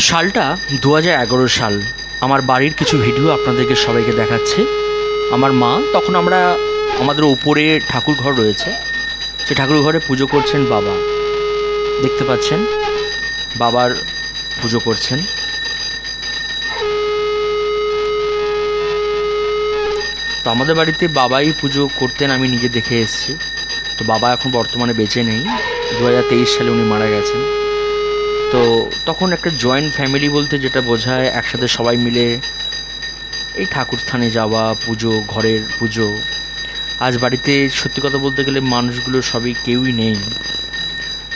সালটা 2011 সাল। আমার বাড়ির কিছু ভিডিও আপনাদেরকে সবাইকে দেখাচ্ছি। আমার মা তখন আমাদের উপরে ঠাকুর ঘর রয়েছে, সে ঠাকুর ঘরে পুজো করছেন বাবা। দেখতে পাচ্ছেন বাবার পুজো করছেন। তো আমাদের বাড়িতে বাবাই পুজো করতেন, আমি নিজে দেখে এসেছি। তো বাবা এখন বর্তমানে বেঁচে নেই, 2023 সালে উনি মারা গেছেন। তো তখন একটা জয়েন্ট ফ্যামিলি বলতে যেটা বোঝায়, একসাথে সবাই মিলে এই ঠাকুর স্থানে যাওয়া, পুজো, ঘরের পুজো। আজ বাড়িতে সত্যি কথা বলতে গেলে মানুষগুলো সবই কেউই নেই।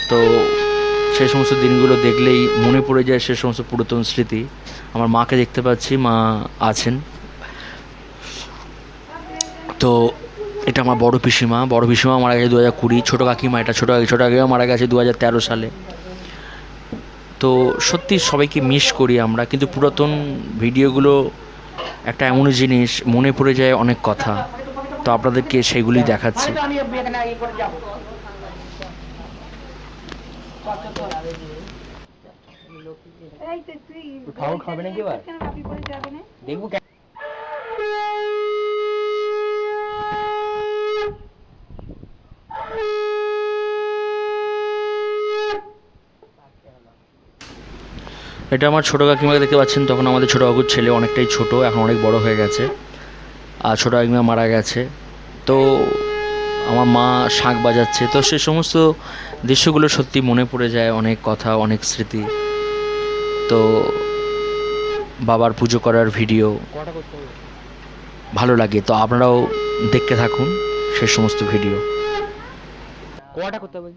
তো সেই সমস্ত দিনগুলো দেখলেই মনে পড়ে যায় সে সমস্ত পুরাতন স্মৃতি। আমার মাকে দেখতে পাচ্ছি, মা আছেন। তো এটা আমার বড় পিসিমা মারা গেছে 2020। ছোটো কাকিমা, এটা ছোটো কাকিমা মারা গেছে 2013 সালে। তো সত্যি সবাইকে মিস করি আমরা, কিন্তু পুরাতন ভিডিওগুলো একটা এমন জিনিস, মনে পড়ে যায় অনেক কথা। তো আপনাদেরকে সেগুলি দেখাচ্ছি। খাবে নাকি এবার দেখবো। এটা আমার ছোটো কাকিমাকে দেখতে পাচ্ছেন। তখন আমাদের ছোটো কাকুর ছেলে অনেকটাই ছোট, এখন অনেক বড় হয়ে গেছে। আর ছোটো কাকিমা মারা গেছে। তো আমার মা শাঁখ বাজাচ্ছে। তো সে সমস্ত দৃশ্যগুলো সত্যি মনে পড়ে যায়, অনেক কথা, অনেক স্মৃতি। তো বাবার পুজো করার ভিডিও ভালো লাগে, তো আপনারাও দেখতে থাকুন সে সমস্ত ভিডিও। কোয়াটা করতে হবে।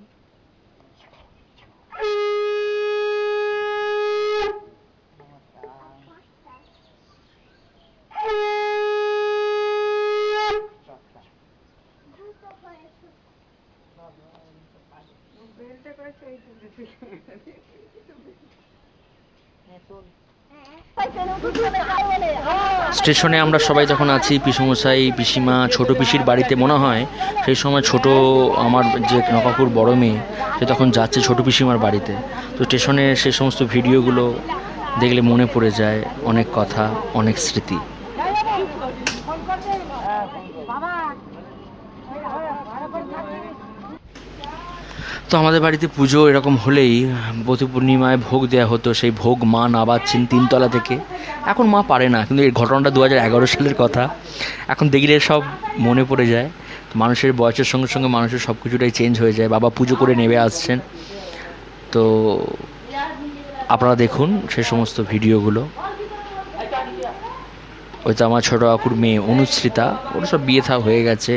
স্টেশনে আমরা সবাই যখন আছি, পিসমশাই, পিসিমা, ছোটো পিসির বাড়িতে, মনে হয় সেই সময় ছোটো আমার যে নকাকুর বড় মেয়ে, সে তখন যাচ্ছে ছোটো পিসিমার বাড়িতে। তো স্টেশনে সে সমস্ত ভিডিওগুলো দেখলে মনে পড়ে যায় অনেক কথা, অনেক স্মৃতি। তো আমাদের বাড়িতে পুজো এরকম হলেই প্রতি পূর্ণিমায় ভোগ দেওয়া হতো। সেই ভোগ মা নাবাচ্ছেন 3 তলা থেকে। এখন মা পারে না, কিন্তু এই ঘটনাটা 2011 সালের কথা। এখন দেখলে সব মনে পড়ে যায়। মানুষের বয়সের সঙ্গে সঙ্গে মানুষের সব কিছুটাই চেঞ্জ হয়ে যায়। বাবা পুজো করে নেমে আসছেন। তো আপনারা দেখুন সে সমস্ত ভিডিওগুলো। ওই তো আমার ছোটো কাকুর মেয়ে অনুশ্রিতা, ওর সব বিয়ে থা হয়ে গেছে।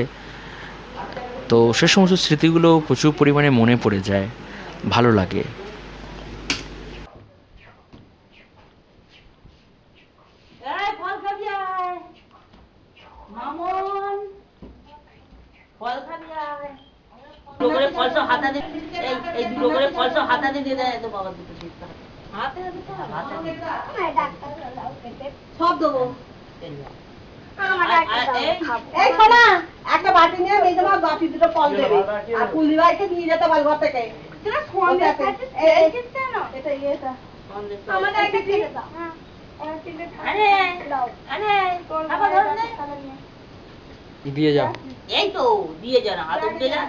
তো সে সমস্ত স্মৃতিগুলো প্রচুর পরিমাণে মনে পড়ে যায়, ভালো লাগে। সব দেবো। এই শোনা, একটা বাটি নিয়ে মেয়ে তোমার বাটি দুটো ফল দেবে, আর কুলি ভাইকে নিয়ে যেতে পারবে ঘর থেকে। দিয়ে যাও, এই তো দিয়ে যা না, হাত উঠে যা।